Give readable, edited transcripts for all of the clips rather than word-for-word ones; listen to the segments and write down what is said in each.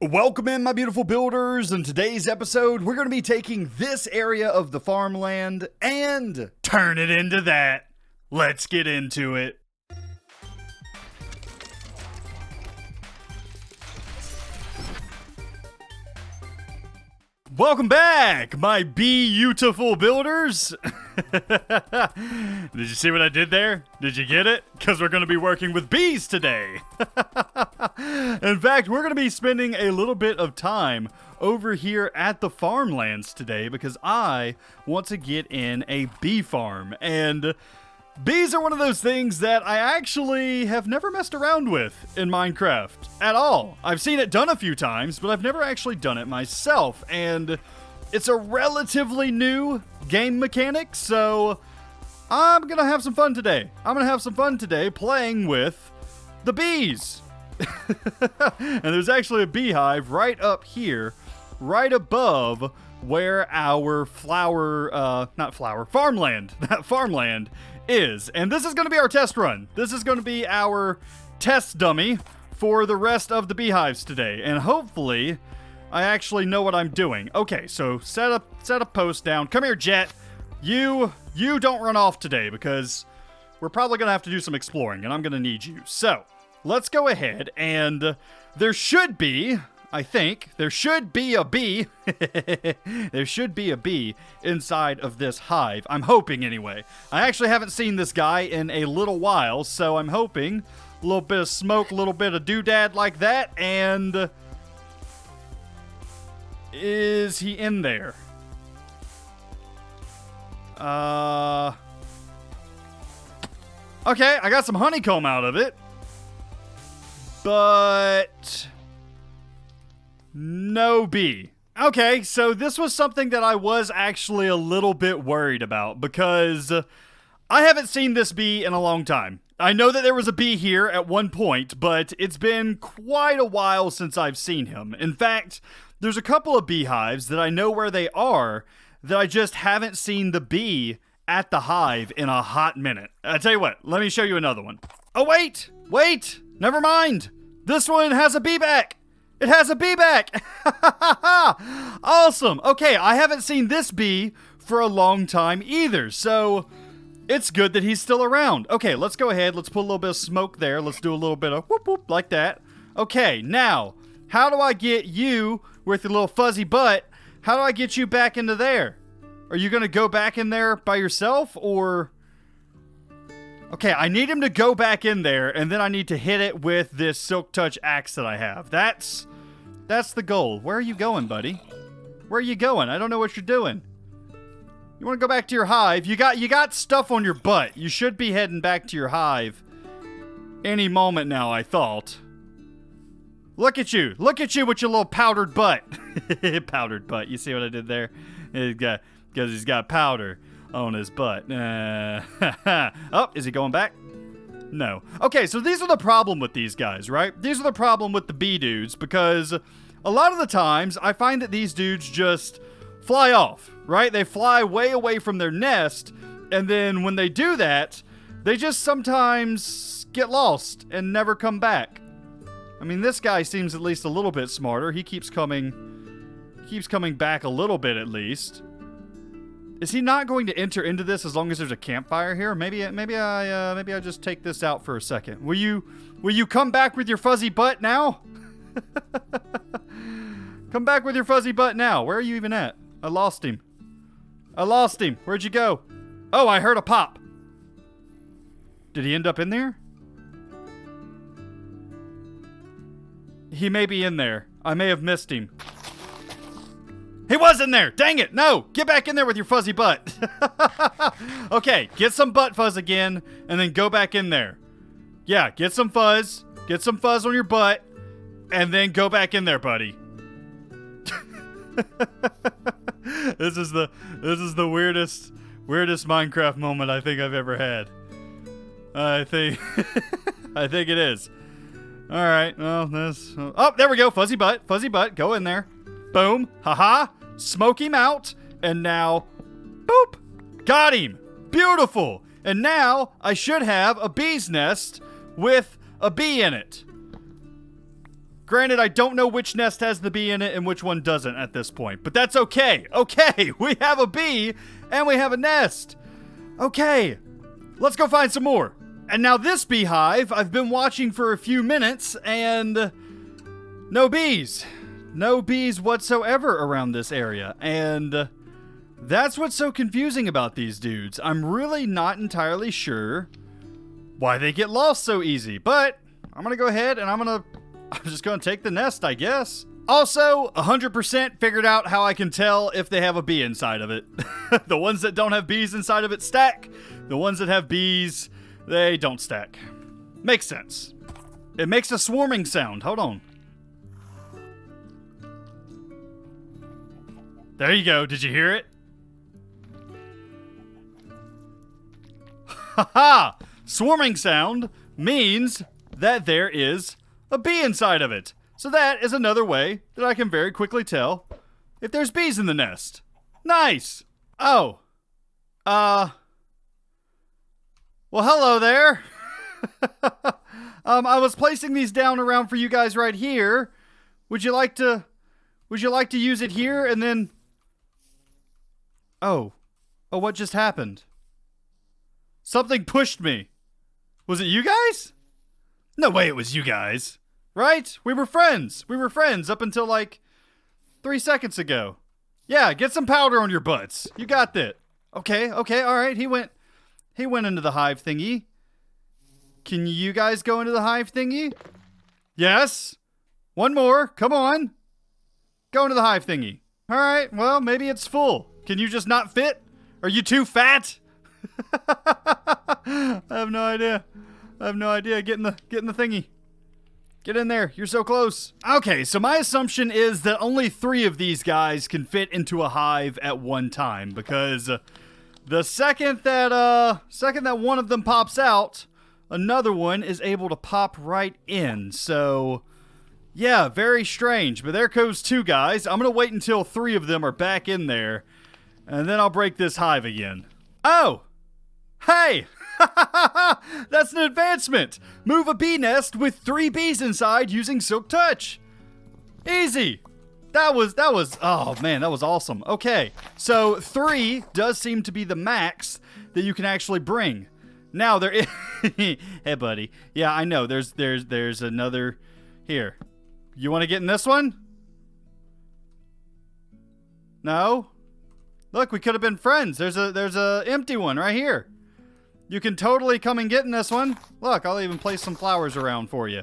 Welcome in, my beautiful builders. In today's episode, we're going to be taking this area of the farmland and turn it into that. Let's get into it. Welcome back, my BEEautiful builders. Did you see what I did there? Did you get it? Because we're going to be working with bees today. In fact, we're going to be spending a little bit of time over here at the farmlands today because I want to get in a bee farm. And bees are one of those things that I actually have never messed around with in Minecraft at all. I've seen it done a few times, but I've never actually done it myself. And it's a relatively new game mechanic, so I'm going to have some fun today. I'm going to have some fun today playing with the bees. And there's actually a beehive right up here, right above where our farmland is. And this is going to be our test run. This is going to be our test dummy for the rest of the beehives today. And hopefully I actually know what I'm doing. Okay, so set a post down. Come here, Jet. You don't run off today because we're probably going to have to do some exploring and I'm going to need you. So let's go ahead and there should be, I think, there should be a bee. There should be a bee inside of this hive. I'm hoping anyway. I actually haven't seen this guy in a little while, so I'm hoping a little bit of smoke, a little bit of doodad like that, and is he in there? Okay, I got some honeycomb out of it, but no bee. Okay, so this was something that I was actually a little bit worried about because I haven't seen this bee in a long time. I know that there was a bee here at one point, but it's been quite a while since I've seen him. In fact, there's a couple of beehives that I know where they are that I just haven't seen the bee at the hive in a hot minute. I tell you what, let me show you another one. Oh, wait, never mind. This one has a bee back. It has a bee back. Awesome. Okay, I haven't seen this bee for a long time either, so it's good that he's still around. Okay, let's go ahead. Let's put a little bit of smoke there. Let's do a little bit of whoop whoop like that. Okay, now, how do I get you with your little fuzzy butt? How do I get you back into there? Are you going to go back in there by yourself or? Okay, I need him to go back in there and then I need to hit it with this Silk Touch axe that I have. That's the goal. Where are you going, buddy? Where are you going? I don't know what you're doing. You want to go back to your hive? You got stuff on your butt. You should be heading back to your hive any moment now, I thought. Look at you. Look at you with your little powdered butt. Powdered butt. You see what I did there? Because he's got powder on his butt. Oh, is he going back? No. Okay, so these are the problem with these guys, right? These are the problem with the bee dudes because a lot of the times I find that these dudes just fly off, right? They fly way away from their nest, and then when they do that, they just sometimes get lost and never come back. I mean, this guy seems at least a little bit smarter. He keeps coming back a little bit at least. Is he not going to enter into this as long as there's a campfire here? Maybe I just take this out for a second. Will you come back with your fuzzy butt now? Come back with your fuzzy butt now. Where are you even at? I lost him. Where'd you go? Oh, I heard a pop. Did he end up in there? He may be in there. I may have missed him. He was in there! Dang it! No! Get back in there with your fuzzy butt! Okay, get some butt fuzz again, and then go back in there. Yeah, get some fuzz. Get some fuzz on your butt, and then go back in there, buddy. This is the weirdest Minecraft moment I think I've ever had. I think it is. Alright, well, oh, there we go! Fuzzy butt, go in there. Boom, haha. Smoke him out, and now, boop, got him. Beautiful. And now I should have a bee's nest with a bee in it. Granted, I don't know which nest has the bee in it and which one doesn't at this point, but that's okay. Okay, we have a bee and we have a nest. Okay, let's go find some more. And now this beehive, I've been watching for a few minutes and no bees. No bees whatsoever around this area. And that's what's so confusing about these dudes. I'm really not entirely sure why they get lost so easy. But I'm going to go ahead and I'm just going to take the nest, I guess. Also, 100% figured out how I can tell if they have a bee inside of it. The ones that don't have bees inside of it stack. The ones that have bees, they don't stack. Makes sense. It makes a swarming sound. Hold on. There you go. Did you hear it? Haha! Swarming sound means that there is a bee inside of it. So that is another way that I can very quickly tell if there's bees in the nest. Nice! Oh. Well, hello there. I was placing these down around for you guys right here. Would you like to use it here and then... Oh, what just happened? Something pushed me. Was it you guys? No way it was you guys. Right? We were friends. We were friends up until like 3 seconds ago. Yeah, get some powder on your butts. You got that. Okay, all right. He went into the hive thingy. Can you guys go into the hive thingy? Yes. One more. Come on. Go into the hive thingy. All right. Well, maybe it's full. Can you just not fit? Are you too fat? I have no idea. Get in the thingy. Get in there. You're so close. Okay, so my assumption is that only 3 of these guys can fit into a hive at one time because the second that one of them pops out, another one is able to pop right in. So, yeah, very strange. But there goes 2 guys. I'm going to wait until 3 of them are back in there, and then I'll break this hive again. Oh! Hey! That's an advancement! Move a bee nest with 3 bees inside using Silk Touch. Easy! That was, oh man, that was awesome. Okay, so 3 does seem to be the max that you can actually bring. Now there is, hey buddy, yeah I know, there's another, here. You want to get in this one? No? Look, we could have been friends. There's a empty one right here. You can totally come and get in this one. Look, I'll even place some flowers around for you.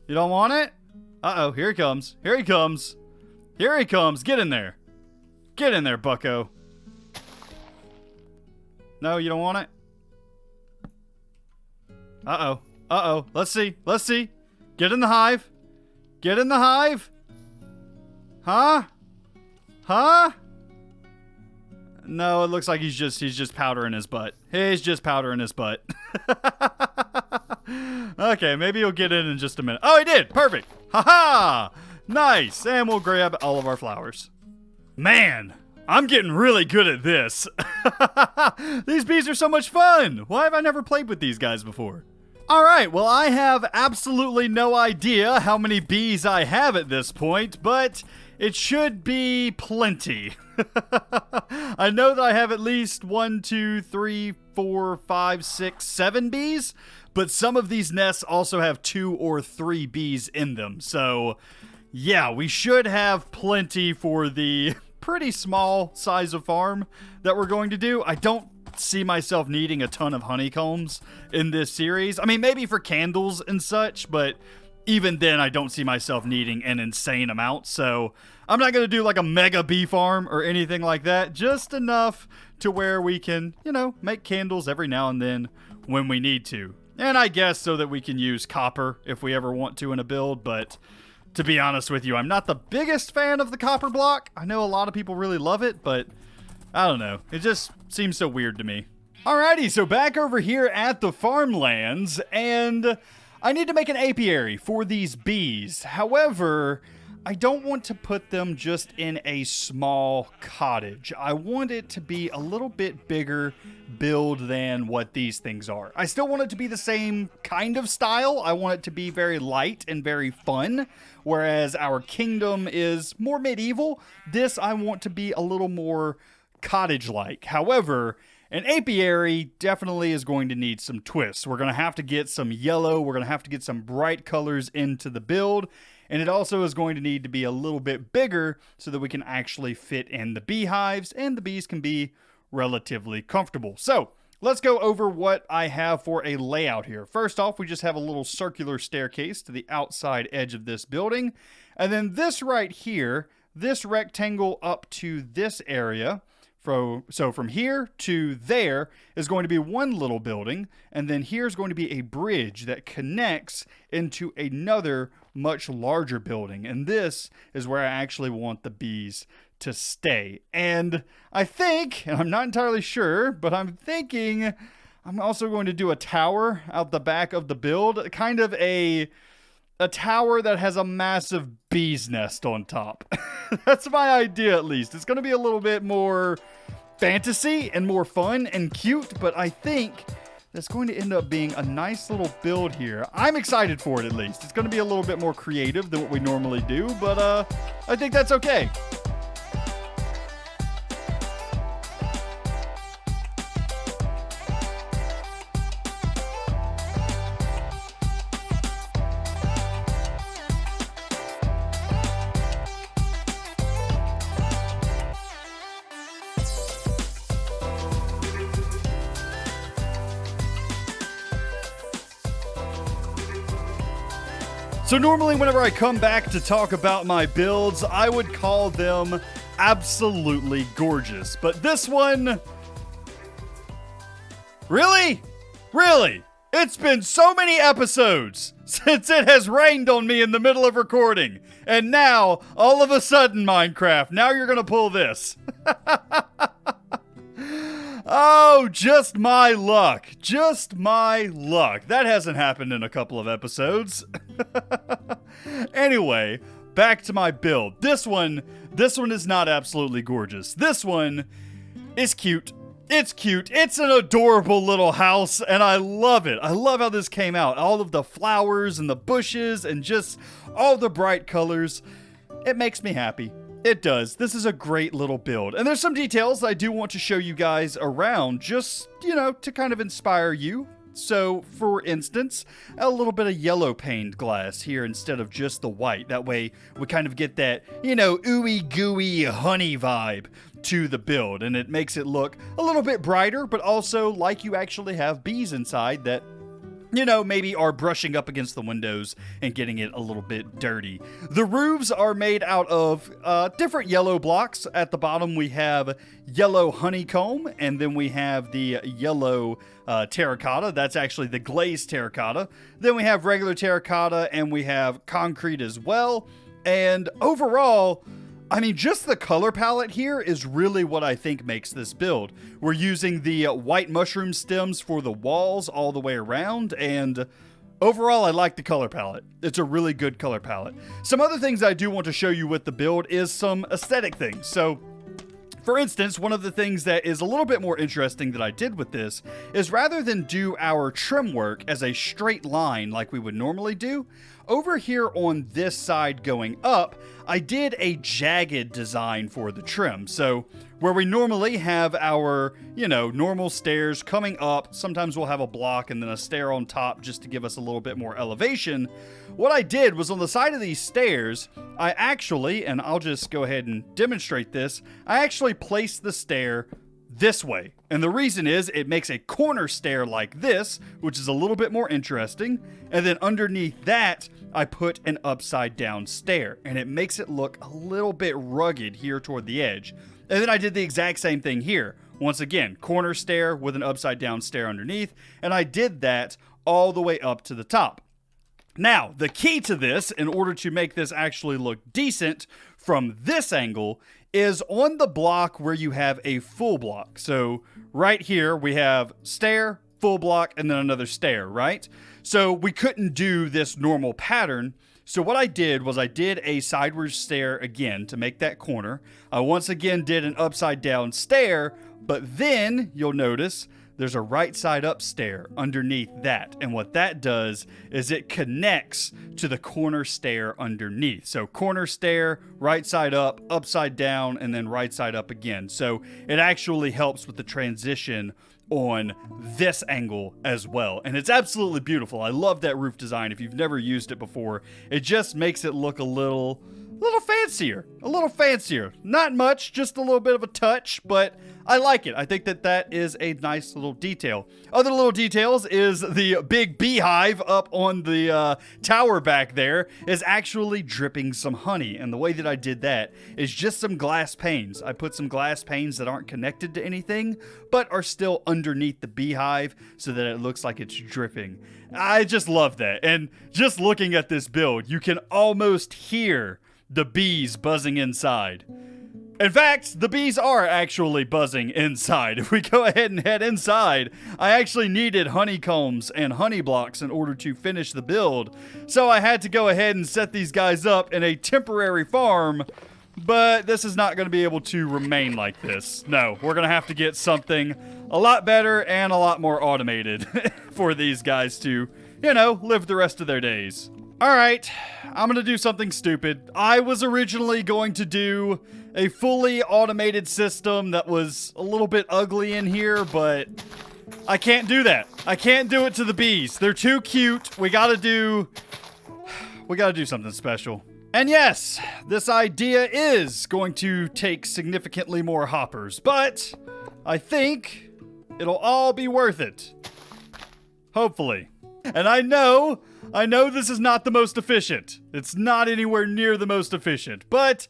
You don't want it? Uh-oh, here he comes. Here he comes. Here he comes. Get in there. Get in there, bucko. No, you don't want it? Uh-oh. Uh-oh. Let's see. Let's see. Get in the hive. Get in the hive. Huh? Huh? No, it looks like he's just powdering his butt. He's just powdering his butt. Okay, maybe he'll get in just a minute. Oh, he did. Perfect. Haha. Nice. And we'll grab all of our flowers. Man, I'm getting really good at this. These bees are so much fun. Why have I never played with these guys before? All right, well, I have absolutely no idea how many bees I have at this point, but it should be plenty. I know that I have at least 1, 2, 3, 4, 5, 6, 7 bees, but some of these nests also have 2 or 3 bees in them. So, yeah, we should have plenty for the pretty small size of farm that we're going to do. I don't see myself needing a ton of honeycombs in this series. I mean, maybe for candles and such, but even then, I don't see myself needing an insane amount. So I'm not going to do like a mega bee farm or anything like that. Just enough to where we can, you know, make candles every now and then when we need to. And I guess so that we can use copper if we ever want to in a build. But to be honest with you, I'm not the biggest fan of the copper block. I know a lot of people really love it, but I don't know. It just seems so weird to me. Alrighty, so back over here at the farmlands, and I need to make an apiary for these bees. However, I don't want to put them just in a small cottage. I want it to be a little bit bigger build than what these things are. I still want it to be the same kind of style. I want it to be very light and very fun, whereas our kingdom is more medieval. This I want to be a little more cottage-like. However, an apiary definitely is going to need some twists. We're going to have to get some yellow. We're going to have to get some bright colors into the build. And it also is going to need to be a little bit bigger so that we can actually fit in the beehives and the bees can be relatively comfortable. So let's go over what I have for a layout here. First off, we just have a little circular staircase to the outside edge of this building. And then this right here, this rectangle up to this area. So from here to there is going to be one little building, and then here's going to be a bridge that connects into another much larger building. And this is where I actually want the bees to stay. And I think, and I'm not entirely sure, but I'm thinking I'm also going to do a tower out the back of the build, kind of a tower that has a massive bee's nest on top. That's my idea, at least. It's going to be a little bit more fantasy and more fun and cute, but I think that's going to end up being a nice little build here. I'm excited for it, at least. It's going to be a little bit more creative than what we normally do, but I think that's okay. So normally whenever I come back to talk about my builds, I would call them absolutely gorgeous. But this one... Really? Really? It's been so many episodes since it has rained on me in the middle of recording. And now, all of a sudden, Minecraft, now you're gonna pull this. Oh, just my luck. Just my luck. That hasn't happened in a couple of episodes. Anyway, back to my build. This one is not absolutely gorgeous. This one is cute. It's cute. It's an adorable little house, and I love it. I love how this came out. All of the flowers and the bushes and just all the bright colors. It makes me happy. It does. This is a great little build. And there's some details I do want to show you guys around, just, to kind of inspire you. So, for instance, a little bit of yellow paned glass here instead of just the white. That way we kind of get that, ooey gooey honey vibe to the build. And it makes it look a little bit brighter, but also like you actually have bees inside that maybe are brushing up against the windows and getting it a little bit dirty. The roofs are made out of different yellow blocks. At the bottom, we have yellow honeycomb, and then we have the yellow terracotta. That's actually the glazed terracotta. Then we have regular terracotta, and we have concrete as well. And overall, just the color palette here is really what I think makes this build. We're using the white mushroom stems for the walls all the way around, and overall, I like the color palette. It's a really good color palette. Some other things I do want to show you with the build is some aesthetic things. So, for instance, one of the things that is a little bit more interesting that I did with this is rather than do our trim work as a straight line like we would normally do, over here on this side going up, I did a jagged design for the trim. So where we normally have our, normal stairs coming up, sometimes we'll have a block and then a stair on top just to give us a little bit more elevation. What I did was on the side of these stairs, I actually, and I'll just go ahead and demonstrate this, I actually placed the stair this way. And the reason is it makes a corner stair like this, which is a little bit more interesting. And then underneath that, I put an upside down stair, and it makes it look a little bit rugged here toward the edge. And then I did the exact same thing here. Once again, corner stair with an upside down stair underneath, and I did that all the way up to the top. Now, the key to this, in order to make this actually look decent from this angle, is on the block where you have a full block. So right here, we have stair, full block, and then another stair, right? So we couldn't do this normal pattern. So what I did was I did a sideways stair again to make that corner. I once again did an upside down stair, but then you'll notice there's a right side up stair underneath that. And what that does is it connects to the corner stair underneath. So corner stair, right side up, upside down, and then right side up again. So it actually helps with the transition on this angle as well. And it's absolutely beautiful. I love that roof design. If you've never used it before, it just makes it look a little fancier. Not much, just a little bit of a touch, but I like it. I think that is a nice little detail. Other little details is the big beehive up on the tower back there is actually dripping some honey. And the way that I did that is just some glass panes. I put some glass panes that aren't connected to anything, but are still underneath the beehive so that it looks like it's dripping. I just love that. And just looking at this build, you can almost hear the bees buzzing inside. In fact, the bees are actually buzzing inside. If we go ahead and head inside, I actually needed honeycombs and honey blocks in order to finish the build. So I had to go ahead and set these guys up in a temporary farm, but this is not going to be able to remain like this. No, we're going to have to get something a lot better and a lot more automated for these guys to, you know, live the rest of their days. All right, I'm going to do something stupid. I was originally going to do a fully automated system that was a little bit ugly in here, but I can't do that. I can't do it to the bees. They're too cute. We got to do something special. And yes, this idea is going to take significantly more hoppers, but I think it'll all be worth it. Hopefully. And I know this is not the most efficient. It's not anywhere near the most efficient, but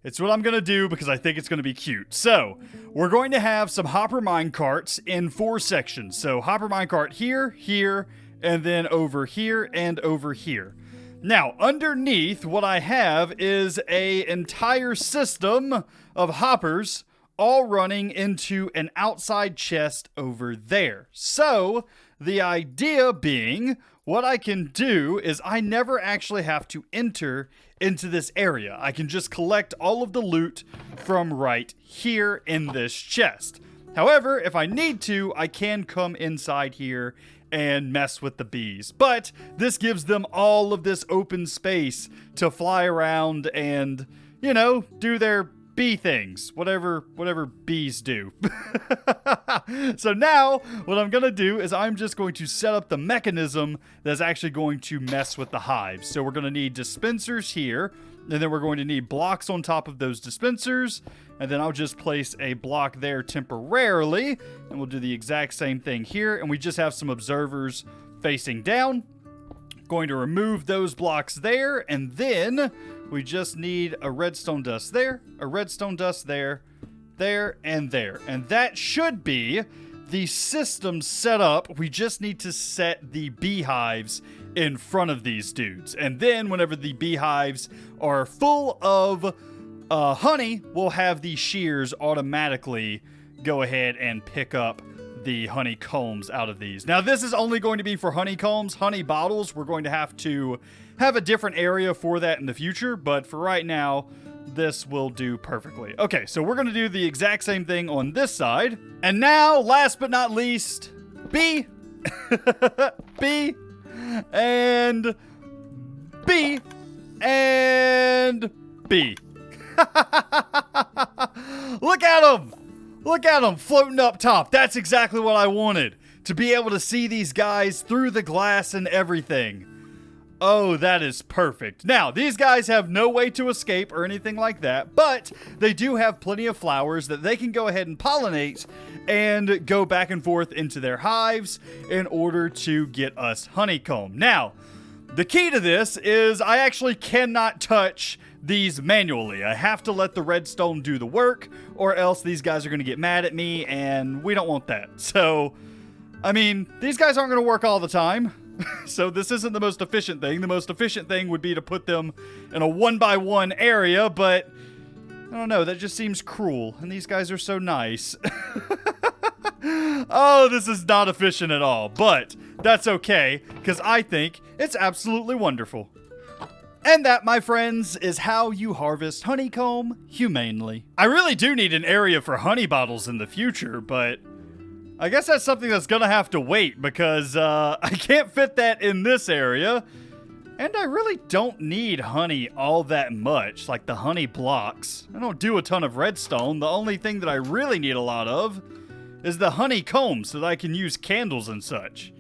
it's what I'm going to do because I think it's going to be cute. So, we're going to have some hopper mine carts in 4 sections. So, hopper mine cart here, here, and then over here and over here. Now, underneath what I have is an entire system of hoppers all running into an outside chest over there. So, the idea being, what I can do is I never actually have to enter into this area. I can just collect all of the loot from right here in this chest. However, if I need to, I can come inside here and mess with the bees. But this gives them all of this open space to fly around and, you know, do their bee things, whatever bees do. So now what I'm gonna do is I'm just going to set up the mechanism that's actually going to mess with the hives. So we're gonna need dispensers here, and then we're going to need blocks on top of those dispensers, and then I'll just place a block there temporarily, and we'll do the exact same thing here, and we just have some observers facing down. Going to remove those blocks there, and then we just need a redstone dust there, a redstone dust there, there, and there. And that should be the system set up. We just need to set the beehives in front of these dudes. And then whenever the beehives are full of honey, we'll have the shears automatically go ahead and pick up the honeycombs out of these. Now, this is only going to be for honeycombs. Honey bottles, we're going to have a different area for that in the future, but for right now, this will do perfectly. Okay, so we're going to do the exact same thing on this side. And now, last but not least, B, B, and B, and B. Look at them! Look at them floating up top. That's exactly what I wanted. To be able to see these guys through the glass and everything. Oh, that is perfect. Now, these guys have no way to escape or anything like that, but they do have plenty of flowers that they can go ahead and pollinate and go back and forth into their hives in order to get us honeycomb. Now, the key to this is I actually cannot touch these manually. I have to let the redstone do the work, or else these guys are going to get mad at me, and we don't want that. So, I mean, these guys aren't going to work all the time. So this isn't the most efficient thing. The most efficient thing would be to put them in a 1x1 area, but I don't know, that just seems cruel, and these guys are so nice. Oh, this is not efficient at all, but that's okay, because I think it's absolutely wonderful. And that, my friends, is how you harvest honeycomb humanely. I really do need an area for honey bottles in the future, but I guess that's something that's gonna have to wait because I can't fit that in this area. And I really don't need honey all that much, like the honey blocks. I don't do a ton of redstone. The only thing that I really need a lot of is the honeycomb so that I can use candles and such.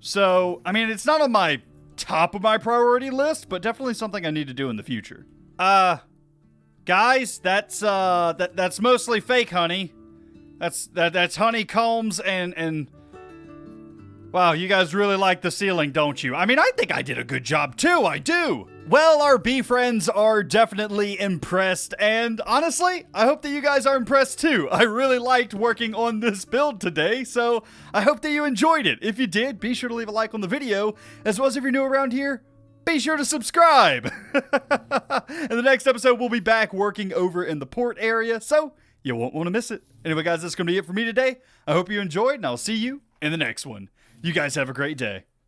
So, I mean, it's not on my top of my priority list, but definitely something I need to do in the future. Guys, that's mostly fake honey. That's honeycombs and wow, you guys really like the ceiling, don't you? I mean, I think I did a good job too, I do! Well, our bee friends are definitely impressed, and honestly, I hope that you guys are impressed too. I really liked working on this build today, so I hope that you enjoyed it. If you did, be sure to leave a like on the video, as well as if you're new around here, be sure to subscribe! In the next episode, we'll be back working over in the port area, so you won't want to miss it. Anyway, guys, that's going to be it for me today. I hope you enjoyed, and I'll see you in the next one. You guys have a great day.